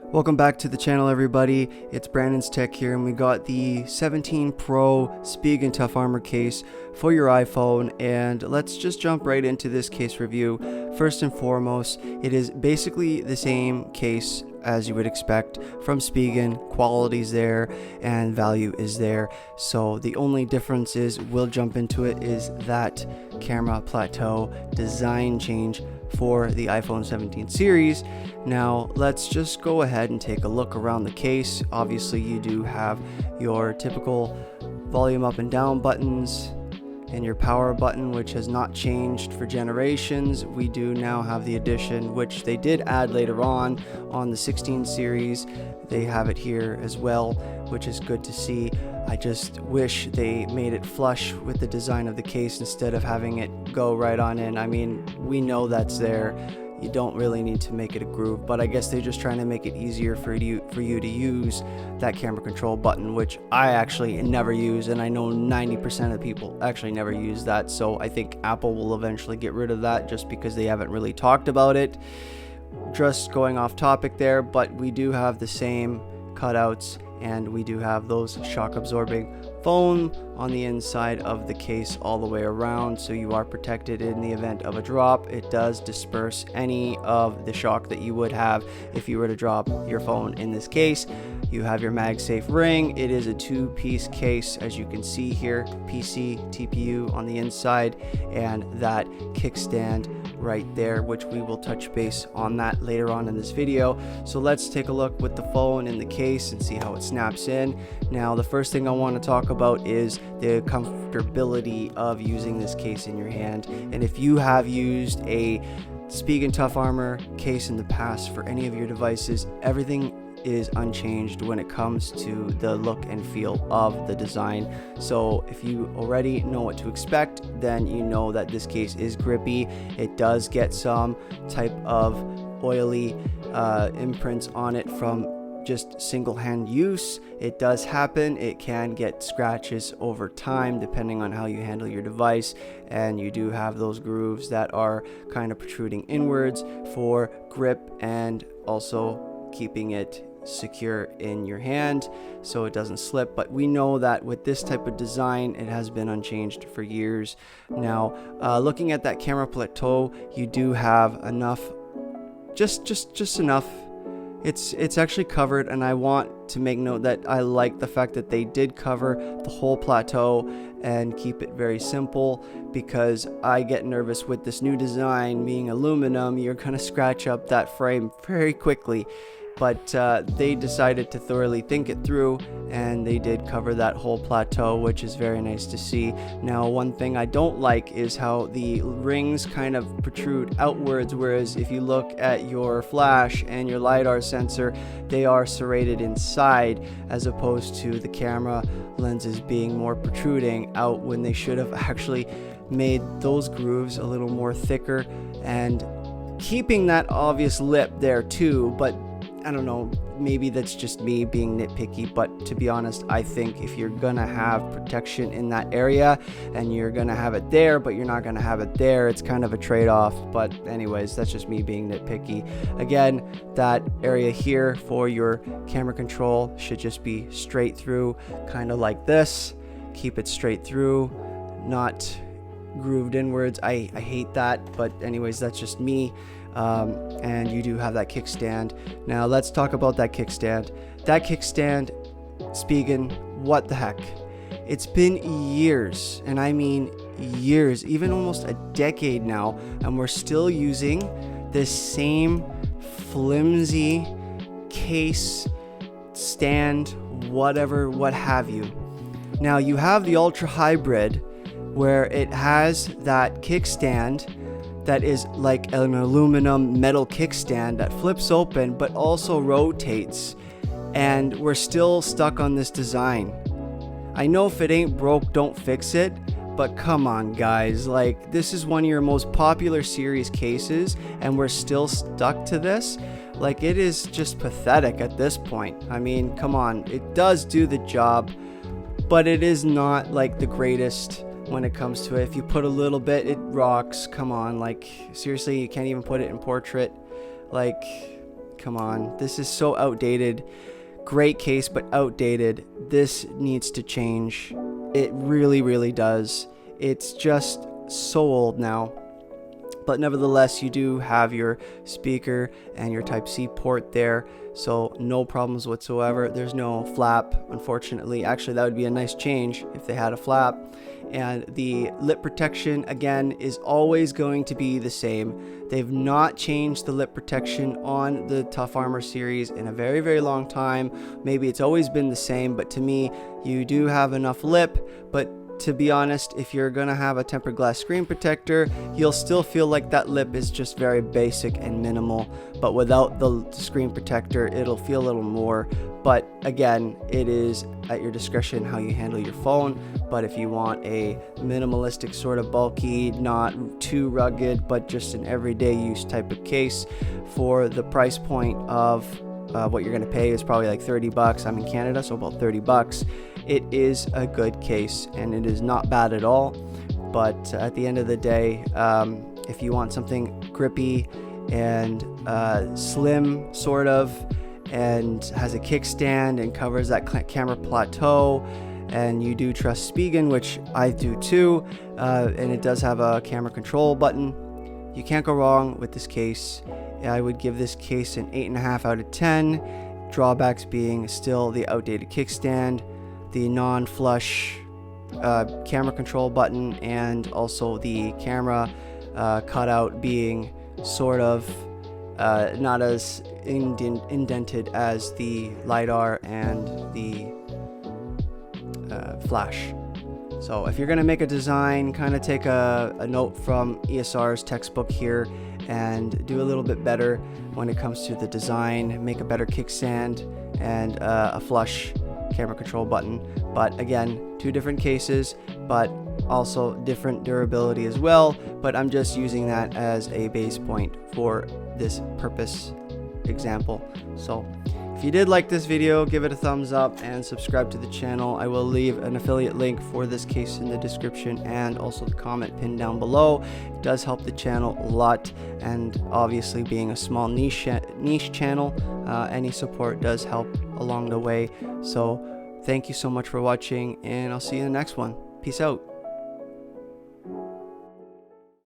Welcome back to the channel, everybody. It's Brandon's Tech here, and we got the 17 Pro Spigen Tough Armor case for your iPhone, and let's just jump right into this case review. First and foremost, it is basically the same case as you would expect from Spigen. Quality's there and value is there, so the only difference is, we'll jump into it, is that camera plateau design change for the iPhone 17 series. Now let's just go ahead and take a look around the case. Obviously you do have your typical volume up and down buttons and your power button, which has not changed for generations. We do now have the addition, which they did add later on the 16 series. They have it here as well, which is good to see. I just wish they made it flush with the design of the case instead of having it go right on in. I mean, we know that's there. You don't really need to make it a groove, but I guess they're just trying to make it easier for you to use that camera control button, which I actually never use, and I know 90% of people actually never use that. So I think Apple will eventually get rid of that just because they haven't really talked about it. Just going off topic there, but we do have the same cutouts, and we do have those shock absorbing foam on the inside of the case all the way around, so you are protected in the event of a drop. It does disperse any of the shock that you would have if you were to drop your phone in this case. You have your MagSafe ring. It is a two-piece case, as you can see here, PC, TPU on the inside, and that kickstand right there, which we will touch base on that later on in this video. So let's take a look with the phone in the case and see how it snaps in. Now, the first thing I want to talk about is the comfortability of using this case in your hand. And if you have used a Spigen Tough Armor case in the past for any of your devices, everything is unchanged when it comes to the look and feel of the design. So if you already know what to expect, then you know that this case is grippy. It does get some type of oily imprints on it from just single hand use. It does happen. It can get scratches over time depending on how you handle your device, and you do have those grooves that are kind of protruding inwards for grip and also keeping it secure in your hand so it doesn't slip. But we know that with this type of design, it has been unchanged for years now. Looking at that camera plateau, you do have enough, just enough. It's actually covered, and I want to make note that I like the fact that they did cover the whole plateau and keep it very simple, because I get nervous with this new design being aluminum. You're gonna scratch up that frame very quickly. But they decided to thoroughly think it through, and they did cover that whole plateau, which is very nice to see. Now, one thing I don't like is how the rings kind of protrude outwards, whereas if you look at your flash and your LiDAR sensor, they are serrated inside, as opposed to the camera lenses being more protruding out, when they should have actually made those grooves a little more thicker and keeping that obvious lip there too. But I don't know, maybe that's just me being nitpicky, but to be honest, I think if you're gonna have protection in that area and you're gonna have it there, but you're not gonna have it there, it's kind of a trade-off. But anyways, that's just me being nitpicky. Again, that area here for your camera control should just be straight through, kind of like this. Keep it straight through, not grooved inwards. I hate that, but anyways, that's just me. And you do have that kickstand. Now let's talk about that kickstand. That kickstand, Spigen, what the heck? It's been years, and I mean years, even almost a decade now, and we're still using this same flimsy case, stand, whatever, what have you. Now you have the Ultra Hybrid, where it has that kickstand that is like an aluminum metal kickstand that flips open but also rotates, and we're still stuck on this design. I know if it ain't broke, don't fix it, but come on guys, like, this is one of your most popular series cases and we're still stuck to this. Like, it is just pathetic at this point. I mean, come on, it does do the job, but it is not like the greatest when it comes to it. If you put a little bit, it rocks. Come on, like, seriously, you can't even put it in portrait. Like, come on, this is so outdated. Great case, but outdated. This needs to change. It really does. It's just so old now. But nevertheless, you do have your speaker and your Type-C port there, so no problems whatsoever. There's no flap, unfortunately. Actually, that would be a nice change if they had a flap. And the lip protection, again, is always going to be the same. They've not changed the lip protection on the Tough Armor series in a very long time. Maybe it's always been the same, but to me, you do have enough lip. But to be honest, if you're gonna have a tempered glass screen protector, you'll still feel like that lip is just very basic and minimal, but without the screen protector, it'll feel a little more. But again, it is at your discretion how you handle your phone. But if you want a minimalistic, sort of bulky, not too rugged, but just an everyday use type of case for the price point of what you're gonna pay is probably like $30. I'm in Canada, so about $30. It is a good case, and it is not bad at all. But at the end of the day, if you want something grippy and slim sort of, and has a kickstand and covers that camera plateau, and you do trust Spigen, which I do too, and it does have a camera control button, you can't go wrong with this case. I would give this case an 8.5 out of 10. Drawbacks being still the outdated kickstand, the non-flush camera control button, and also the camera cutout being sort of not as indented as the LiDAR and the flash. So if you're going to make a design, kind of take a note from ESR's textbook here and do a little bit better when it comes to the design. Make a better kickstand and a flush camera control button. But again, two different cases, but also different durability as well. But I'm just using that as a base point for this purpose example. So if you did like this video, give it a thumbs up and subscribe to the channel. I will leave an affiliate link for this case in the description and also the comment pinned down below. It does help the channel a lot, and obviously being a small niche channel, any support does help along the way. So thank you so much for watching, and I'll see you in the next one. Peace out.